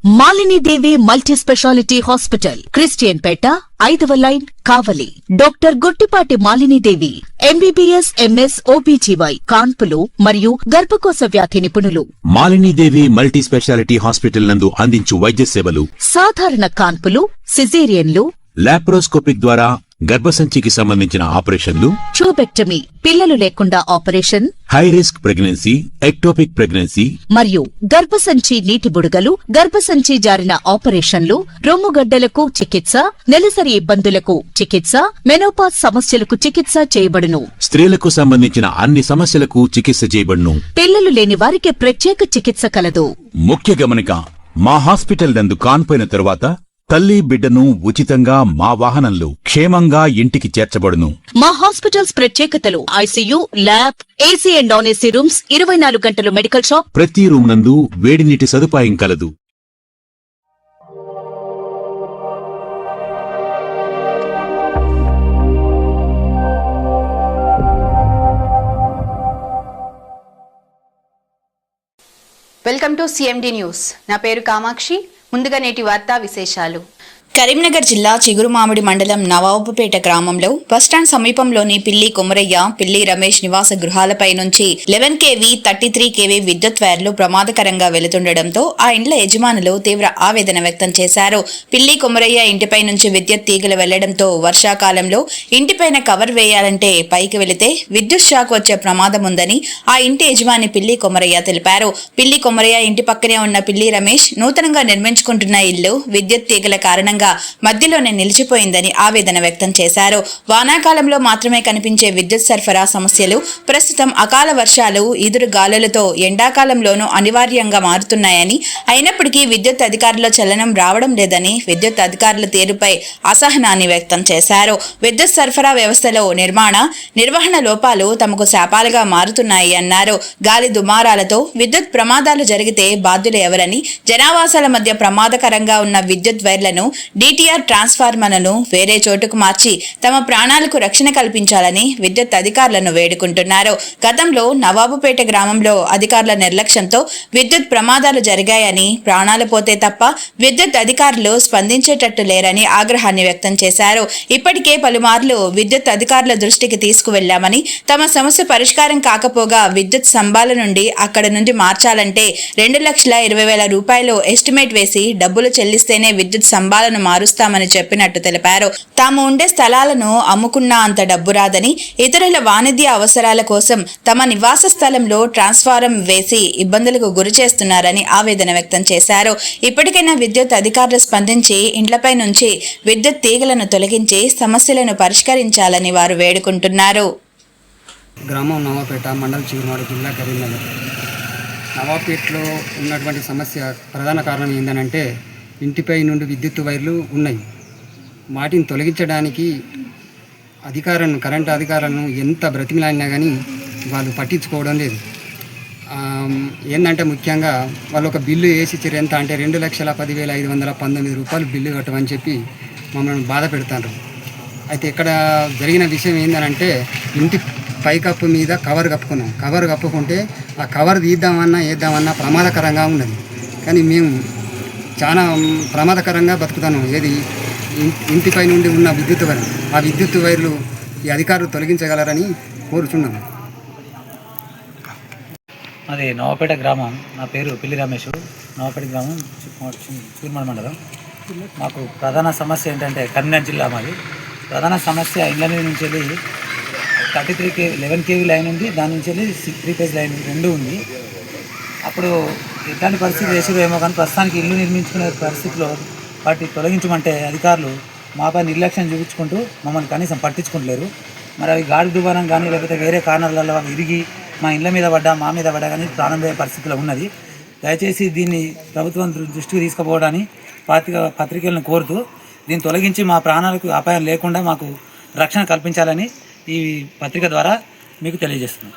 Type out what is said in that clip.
Malini Devi multi speciality hospital, Christian Peta, 5వ line, Kavali. Doctor Guttipati Malinidevi, MBBS, MS, OBGY, కాన్పులు మరియు గర్భకోశ వ్యాధి నిపుణులు. మాలినీదేవి మల్టీ స్పెషాలిటీ హాస్పిటల్ నందు అందించు వైద్య సేవలు: సాధారణ కాన్పులు, సిజేరియన్లు, లాప్రోస్కోపిక్ ద్వారా గర్భసంచికి సంబంధించిన ఆపరేషన్లు, ట్యూబెక్టమీ, పిల్లలు లేకుండా operation, high risk pregnancy, ectopic pregnancy మరియు గర్భసంచి నీటి బుడగలు, గర్భసంచి జారిన ఆపరేషన్లు, రొమ్ముగడ్డలకు చికిత్స, నెలసరి ఇబ్బందులకు చికిత్స, మెనోపాజ్ సమస్యలకు చికిత్స చేయబడును. స్త్రీలకు సంబంధించిన అన్ని సమస్యలకు చికిత్స చేయబడును. పిల్లలు లేని వారికి ప్రత్యేక చికిత్స కలదు. ముఖ్య గమనిక: మా హాస్పిటల్ నందు కాన్పోయిన తరువాత తల్లి బిడ్డను ఉచితంగా మా వాహనంలో క్షేమంగా ఇంటికి చేర్చబడును. మా హాస్పిటల్స్ ప్రత్యేకతలు: ICU, lab, AC and non AC rooms, 24 గంటలు మెడికల్ షాప్, ప్రతి రూమ్ నందు వేడి నీటి సదుపాయం కలదు. Welcome to CMD news. నా పేరు కామాక్షి. ముందుగా నేటి వార్తా విశేషాలు. కరీంనగర్ జిల్లా చిగురుమామిడి మండలం నవాబుపేట గ్రామంలో బస్టాండ్ సమీపంలోని పిల్లి కొమరయ్య, పిల్లి రమేష్ నివాస గృహాలపై నుంచి 11 kV, 33 kV విద్యుత్ వైర్లు ప్రమాదకరంగా వెళుతుండటంతో ఆ ఇండ్ల యజమానులు తీవ్ర ఆవేదన వ్యక్తం చేశారు. పిల్లి కొమరయ్య ఇంటిపై నుంచి విద్యుత్ తీగలు వెళ్లడంతో వర్షాకాలంలో ఇంటిపైన కవర్ వేయాలంటే పైకి వెళితే విద్యుత్ షాక్ వచ్చే ప్రమాదం ఉందని ఆ ఇంటి యజమాని పిల్లి కొమరయ్య తెలిపారు. పిల్లి కొమరయ్య ఇంటి పక్కనే ఉన్న పిల్లి రమేష్ నూతనంగా నిర్మించుకుంటున్న ఇల్లు విద్యుత్ తీగల కారణంగా మధ్యలోనే నిలిచిపోయిందని ఆవేదన వ్యక్తం చేశారు. వానాకాలంలో మాత్రమే కనిపించే విద్యుత్ సరఫరా సమస్యలు ప్రస్తుతం అకాల వర్షాలు, ఈదురు గాలులతో ఎండాకాలంలోనూ అనివార్యంగా మారుతున్నాయని, అయినప్పటికీ విద్యుత్ అధికారుల చలనం రావడం లేదని విద్యుత్ అధికారుల తీరుపై అసహనాన్ని వ్యక్తం చేశారు. విద్యుత్ సరఫరా వ్యవస్థలో నిర్వహణ లోపాలు తమకు శాపాలుగా మారుతున్నాయి అన్నారు. గాలి దుమారాలతో విద్యుత్ ప్రమాదాలు జరిగితే బాధ్యులు ఎవరని, జనావాసాల మధ్య ప్రమాదకరంగా ఉన్న విద్యుత్ వైర్లను, డిటిఆర్ ట్రాన్స్ఫార్మర్లను వేరే చోటుకు మార్చి తమ ప్రాణాలకు రక్షణ కల్పించాలని విద్యుత్ అధికారులను వేడుకుంటున్నారు. గతంలో నవాబుపేట గ్రామంలో అధికారుల నిర్లక్ష్యంతో విద్యుత్ ప్రమాదాలు జరిగాయని, ప్రాణాలు పోతే తప్ప విద్యుత్ అధికారులు స్పందించేటట్టు లేరని ఆగ్రహాన్ని వ్యక్తం చేశారు. ఇప్పటికే పలుమార్లు విద్యుత్ అధికారుల దృష్టికి తీసుకువెళ్లామని, తమ సమస్య పరిష్కారం కాకపోగా విద్యుత్ స్తంభాల నుండి అక్కడ నుండి మార్చాలంటే 2,20,000 రూపాయలు ఎస్టిమేట్ వేసి డబ్బులు చెల్లిస్తేనే విద్యుత్ స్తంభాలను మారుస్తామని చెప్పినట్టు తెలిపారు. తాము ఉండే స్థలాలను అమ్ముకున్నా అంత డబ్బు రాదని, ఇతరుల వాణిజ్య అవసరాల కోసం తమ నివాస స్థలంలో ట్రాన్స్ఫారం వేసి ఇబ్బందులకు గురి చేస్తున్నారని ఆవేదన వ్యక్తం చేశారు. ఇప్పటికైనా విద్యుత్ అధికారులు స్పందించి ఇండ్లపై నుంచి విద్యుత్ తీగలను తొలగించి సమస్యలను పరిష్కరించాలని వారు వేడుకుంటున్నారు. గ్రామం నవాబుపేట, మండలం చిగురుమామిడి, జిల్లా కరీంనగర్. నవాబుపేటలో ఉన్నటువంటి సమస్య ప్రధాన కారణం ఏంటంటే ఇంటిపై నుండి విద్యుత్ వైర్లు ఉన్నాయి. వాటిని తొలగించడానికి కరెంటు అధికారులను ఎంత బ్రతిమిలాడినా కానీ వాళ్ళు పట్టించుకోవడం లేదు. ఏంటంటే ముఖ్యంగా వాళ్ళు ఒక బిల్లు వేసి ఇచ్చారు. ఎంత అంటే 2,10,519 రూపాయలు బిల్లు కట్టమని చెప్పి మమ్మల్ని బాధ పెడతారు. అయితే ఇక్కడ జరిగిన విషయం ఏంటంటే ఇంటి పైకప్పు మీద కవర్ కప్పుకున్నాం. కవర్ కప్పుకుంటే ఆ కవర్ వేద్దామన్నా ప్రమాదకరంగా ఉన్నది. కానీ మేము చాలా ప్రమాదకరంగా బతుకుతాను. ఏది ఇంటిపై నుండి ఉన్న విద్యుత్ వైర్లు, ఆ విద్యుత్ వైర్లు ఈ అధికారులు తొలగించగలరని కోరుచున్నాము. అది నవాబుపేట గ్రామం. నా పేరు పిల్లి రమేష్. నవాబుపేట గ్రామం, చిగురుమామిడి మండలం. మాకు ప్రధాన సమస్య ఏంటంటే కరీంనగర్ జిల్లా మాది. ప్రధాన సమస్య ఇండ్ల మీద నుంచి వెళ్ళి 33 kV 11 kV లైన్ ఉంది, దాని నుంచి వెళ్ళి 3 phase లైన్ 2 ఉంది. అప్పుడు ఎట్లాంటి పరిస్థితి వేసారో ఏమో కానీ ప్రస్తుతానికి ఇల్లు నిర్మించుకునే పరిస్థితిలో వాటి తొలగించమంటే అధికారులు మాపై నిర్లక్ష్యం చూపించుకుంటూ మమ్మల్ని కనీసం పట్టించుకుంటలేరు. మరి అవి గాడి దుబారం కానీ లేకపోతే వేరే కారణాలలో విరిగి మా ఇళ్ళ మీద మా మీద పడ్డా కానీ ప్రాణం పోయే పరిస్థితిలో ఉన్నది. దయచేసి దీన్ని ప్రభుత్వం దృష్టికి తీసుకుపోవడాన్ని పత్రికలను కోరుతూ దీన్ని తొలగించి మా ప్రాణాలకు అపాయం లేకుండా మాకు రక్షణ కల్పించాలని ఈ పత్రిక ద్వారా మీకు తెలియజేస్తున్నాం.